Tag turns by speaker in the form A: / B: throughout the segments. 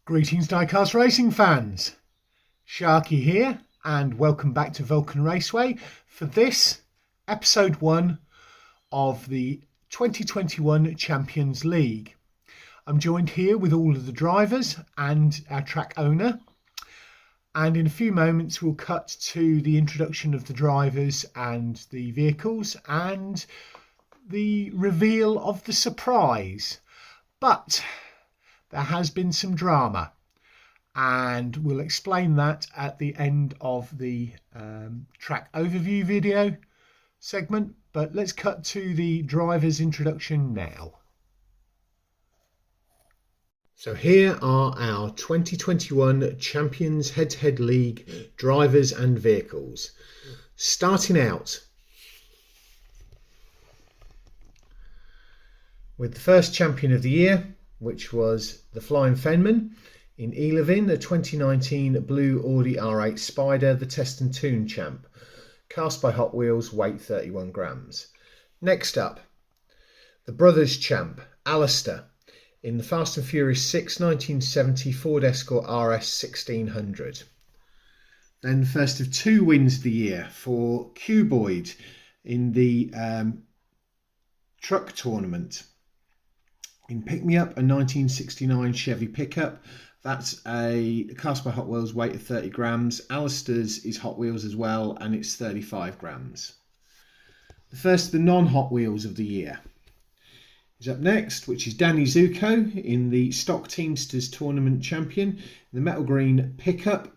A: Greetings Diecast Racing fans, Sharky here and welcome back to Vulcan Raceway for this episode 1 of the 2021 Champions League. I'm joined here with all of the drivers and our track owner, and in a few moments we'll cut to the introduction of the drivers and the vehicles and the reveal of the surprise. But there has been some drama, and we'll explain that at the end of the track overview video segment. But let's cut to the driver's introduction now. So here are our 2021 Champions Head-to-Head League drivers and vehicles. Starting out with the first champion of the year, which was the Flying Fenman in Elevin, the 2019 Blue Audi R8 Spider, the Test and Tune champ, cast by Hot Wheels, weight 31 grams. Next up, the Brothers champ, Alistair, in the Fast and Furious 6 1970 Ford Escort RS 1600. Then the first of 2 wins of the year for Cuboid in the truck tournament. In Pick Me Up, a 1969 Chevy pickup. That's a cast by Hot Wheels, weight of 30 grams. Alistair's is Hot Wheels as well, and it's 35 grams. The first of the non-Hot Wheels of the year is up next, which is Danny Zuko in the Stock Teamsters Tournament champion, the metal green pickup.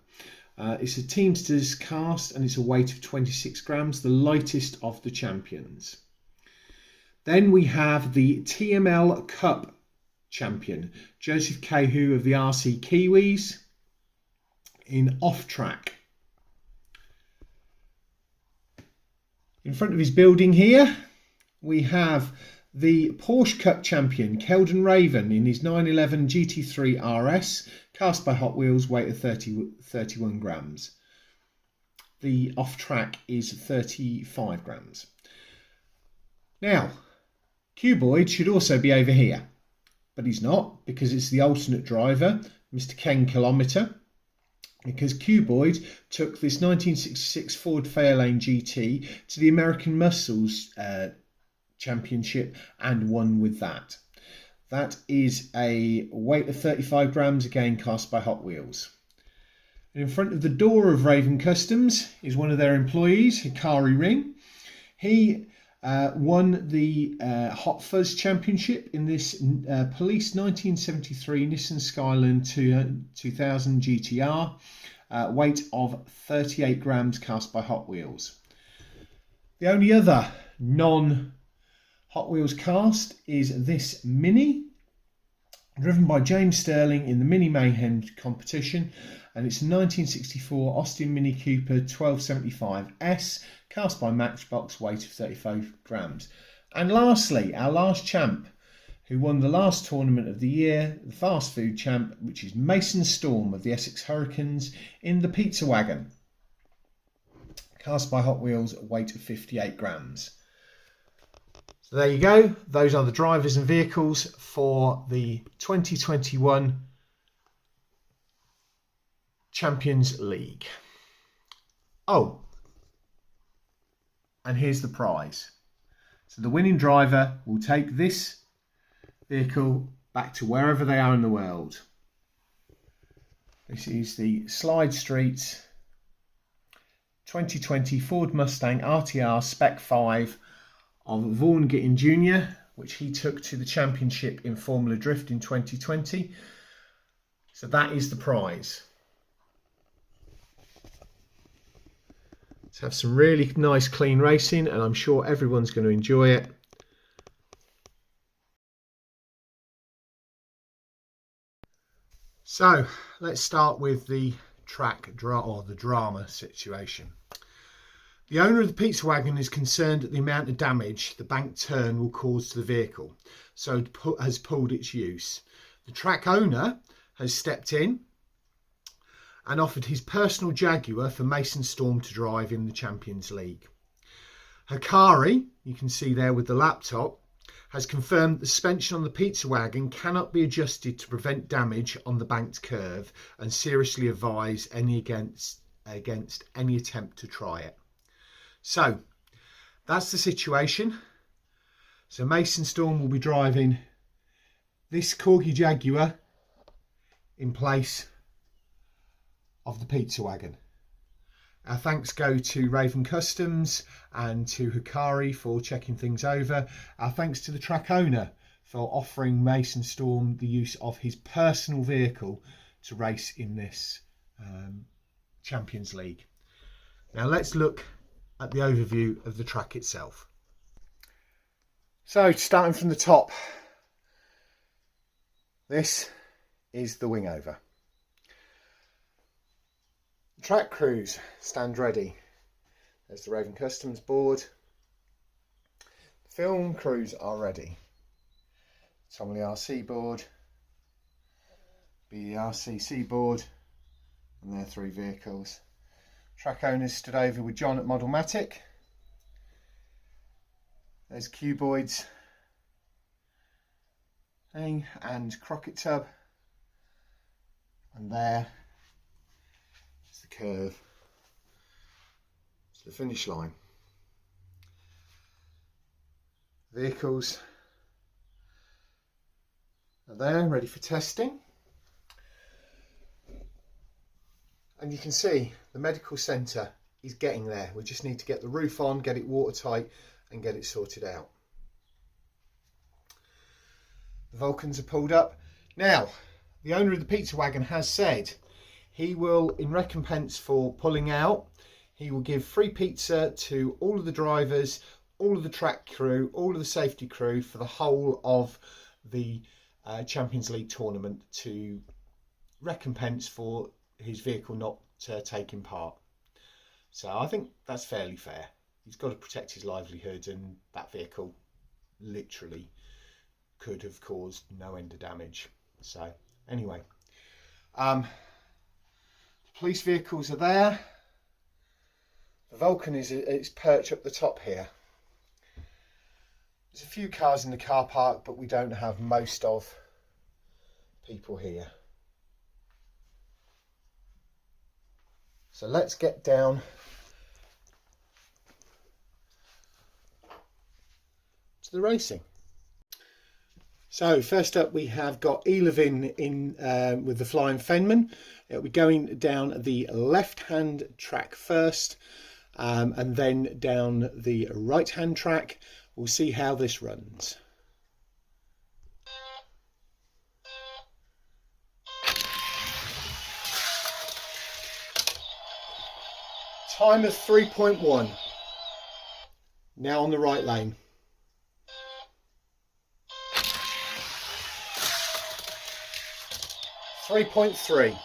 A: It's a Teamsters cast, and it's a weight of 26 grams, the lightest of the champions. Then we have the TML Cup champion, Joseph Cahu of the RC Kiwis in off-track. In front of his building here, we have the Porsche Cup champion, Keldon Raven, in his 911 GT3 RS, cast by Hot Wheels, weight of 31 grams. The off-track is 35 grams. Now, Cuboid should also be over here, but he's not, because it's the alternate driver, Mr. Ken Kilometer, because Cuboid took this 1966 Ford Fairlane GT to the American Muscles Championship and won with that. That is a weight of 35 grams, again cast by Hot Wheels. And in front of the door of Raven Customs is one of their employees, Hikari Ring. He won the Hot Fuzz Championship in this Police 1973 Nissan Skyline 2000 GTR, weight of 38 grams, cast by Hot Wheels. The only other non-Hot Wheels cast is this Mini, driven by James Sterling in the Mini Mayhem competition, and it's a 1964 Austin Mini Cooper 1275S, cast by Matchbox, weight of 35 grams. And lastly, our last champ, who won the last tournament of the year, the fast food champ, which is Mason Storm of the Essex Hurricanes in the Pizza Wagon, cast by Hot Wheels, weight of 58 grams. So there you go. Those are the drivers and vehicles for the 2021 Champions League. Oh, and here's the prize. So the winning driver will take this vehicle back to wherever they are in the world. This is the Slide Street 2020 Ford Mustang RTR Spec 5 of Vaughn Gittin Jr., which he took to the championship in Formula Drift in 2020. So that is the prize. Let's have some really nice clean racing, and I'm sure everyone's going to enjoy it. So let's start with the the drama situation. The owner of the pizza wagon is concerned at the amount of damage the banked turn will cause to the vehicle, so has pulled its use. The track owner has stepped in and offered his personal Jaguar for Mason Storm to drive in the Champions League. Hikari, you can see there with the laptop, has confirmed the suspension on the pizza wagon cannot be adjusted to prevent damage on the banked curve and seriously advise against any attempt to try it. So that's the situation. So Mason Storm will be driving this Corgi Jaguar in place of the pizza wagon. Our thanks go to Raven Customs and to Hikari for checking things over. Our thanks to the track owner for offering Mason Storm the use of his personal vehicle to race in this Champions League. Now let's look at the overview of the track itself. So starting from the top, this is the wing over. Track crews stand ready. There's the Raven Customs board. The film crews are ready. Tomley RC board, BERCC board, and their 3 vehicles. Track owners stood over with John at Modelmatic. There's cuboids and Crockett tub, and there is the curve to the finish line. Vehicles are there ready for testing, and you can see the medical centre is getting there. We just need to get the roof on, get it watertight and get it sorted out. The Vulcans are pulled up. Now, the owner of the pizza wagon has said he will, in recompense for pulling out, he will give free pizza to all of the drivers, all of the track crew, all of the safety crew for the whole of the Champions League tournament to recompense for his vehicle not taking part. So I think that's fairly fair. He's got to protect his livelihood, and that vehicle literally could have caused no end of damage. So anyway, police vehicles are there. The Vulcan is perched up the top here. There's a few cars in the car park, but we don't have most of people here. So let's get down to the racing. So first up we have got Elevin in with the Flying Fenman. It'll be going down the left hand track first, and then down the right hand track. We'll see how this runs. Time of 3.1. Now on the right lane. 3.3.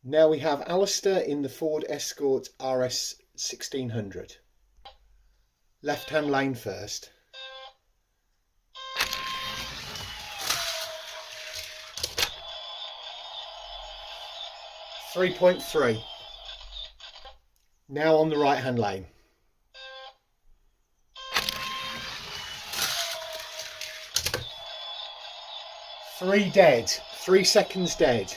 A: Now we have Alistair in the Ford Escort RS 1600. Left hand lane first. 3.3. Now on the right hand lane. 3 dead, 3 seconds dead.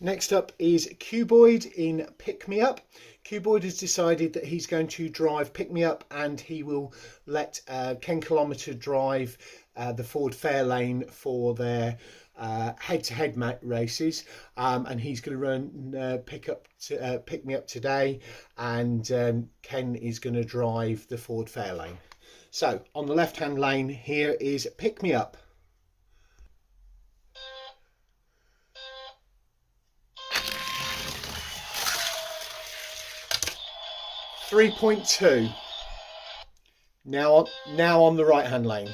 A: Next up is Cuboid in Pick Me Up. Cuboid has decided that he's going to drive Pick Me Up, and he will let Ken Kilometre drive the Ford Fairlane for their head-to-head races, and he's going to run Pick Me Up today, and Ken is going to drive the Ford Fairlane. So on the left-hand lane here is Pick Me Up. 3.2. Now on the right hand lane.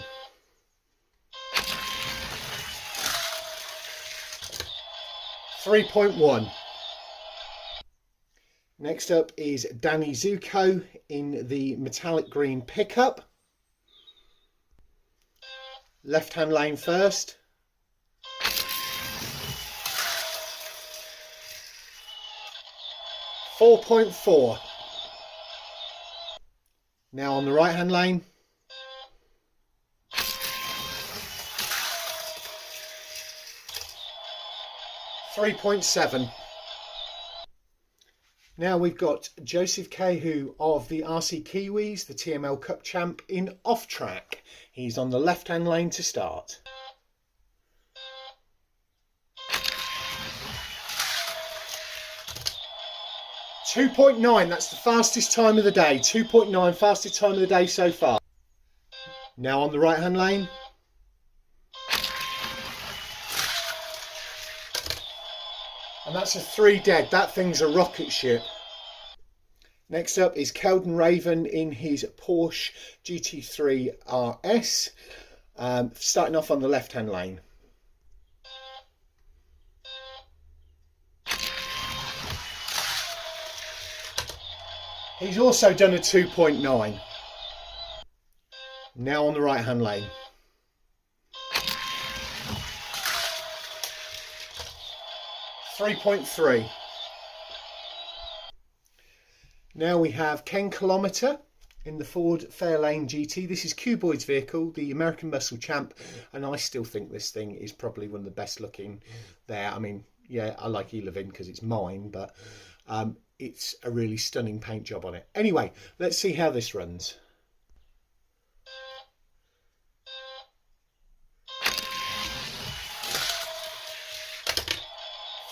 A: 3.1. Next up is Danny Zuko in the metallic green pickup. Left hand lane first. 4.4. Now on the right hand lane. 3.7. Now we've got Joseph Cahill of the RC Kiwis, the TML Cup champ, in off track. He's on the left-hand lane to start. .9, that's the fastest time of the day. 2.9, fastest time of the day so far. Now on the right-hand lane. And that's a 3 dead. That thing's a rocket ship. Next up is Kelden Raven in his Porsche GT3 RS, starting off on the left-hand lane. He's also done a 2.9. Now on the right-hand lane. .3. Now we have Ken Kilometre in the Ford Fairlane GT. This is Q Boyd's vehicle, the American Muscle Champ, and I still think this thing is probably one of the best looking there. I mean, yeah, I like Elevin because it's mine, but it's a really stunning paint job on it. Anyway, let's see how this runs.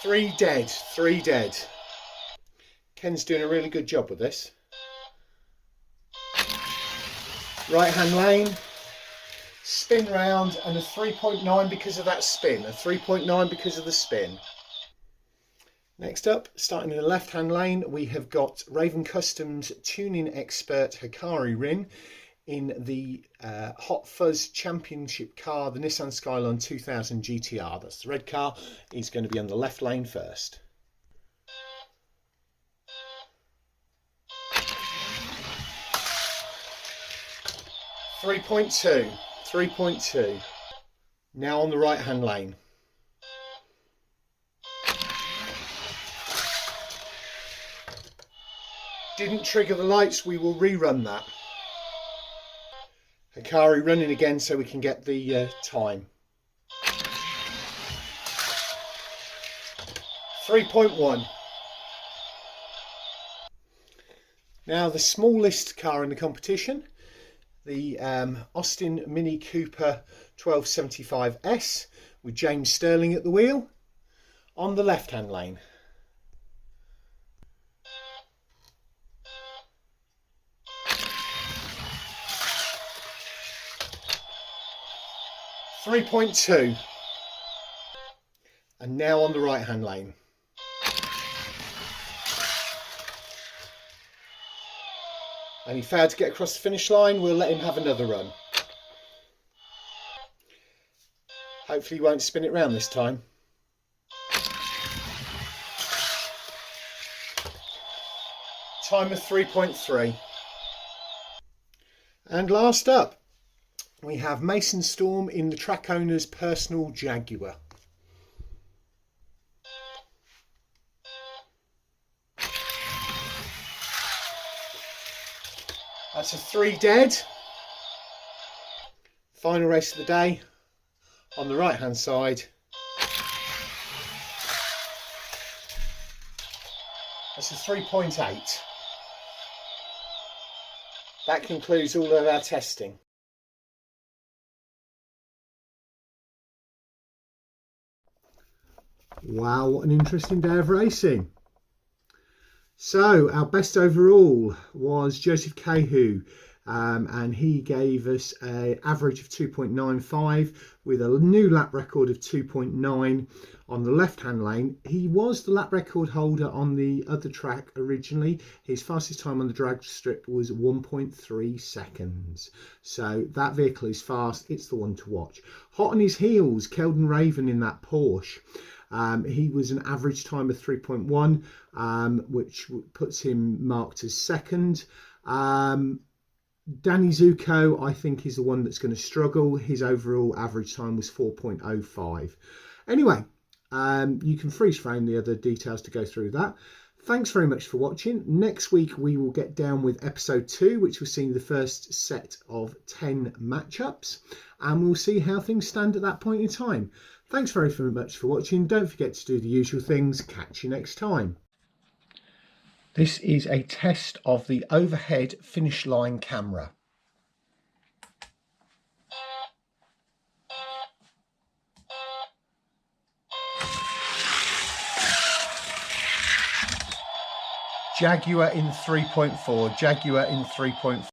A: Three dead. Ken's doing a really good job with this. Right hand lane, spin round, and a 3.9 because of that spin, a 3.9 because of the spin. Next up, starting in the left hand lane, we have got Raven Customs tuning expert Hikari Rin in the Hot Fuzz Championship car, the Nissan Skyline 2000 GTR. That's the red car. He's going to be on the left lane first. .3. Now on the right hand lane. Didn't trigger the lights, we will rerun that. Hikari running again so we can get the time. 3.1. Now the smallest car in the competition, the Austin Mini Cooper 1275S with James Sterling at the wheel on the left hand lane. .2. And now on the right hand lane. And he failed to get across the finish line. We'll let him have another run. Hopefully he won't spin it round this time. Time of 3.3. And last up, we have Mason Storm in the track owner's personal Jaguar. That's a 3 dead. Final race of the day on the right hand side. That's a 3.8. That concludes all of our testing. Wow, what an interesting day of racing. So our best overall was Joseph Cahill, and he gave us an average of 2.95 with a new lap record of 2.9 on the left hand lane. He was the lap record holder on the other track originally. His fastest time on the drag strip was 1.3 seconds. So that vehicle is fast. It's the one to watch. Hot on his heels, Kelden Raven in that Porsche. He was an average time of 3.1, which puts him marked as second. Danny Zuko, I think, is the one that's going to struggle. His overall average time was 4.05. Anyway, you can freeze frame the other details to go through that. Thanks very much for watching. Next week we will get down with episode 2, which will see the first set of 10 matchups, and we'll see how things stand at that point in time. Thanks very much for watching. Don't forget to do the usual things. Catch you next time. This is a test of the overhead finish line camera. Jaguar in 3.4, Jaguar in 3.4.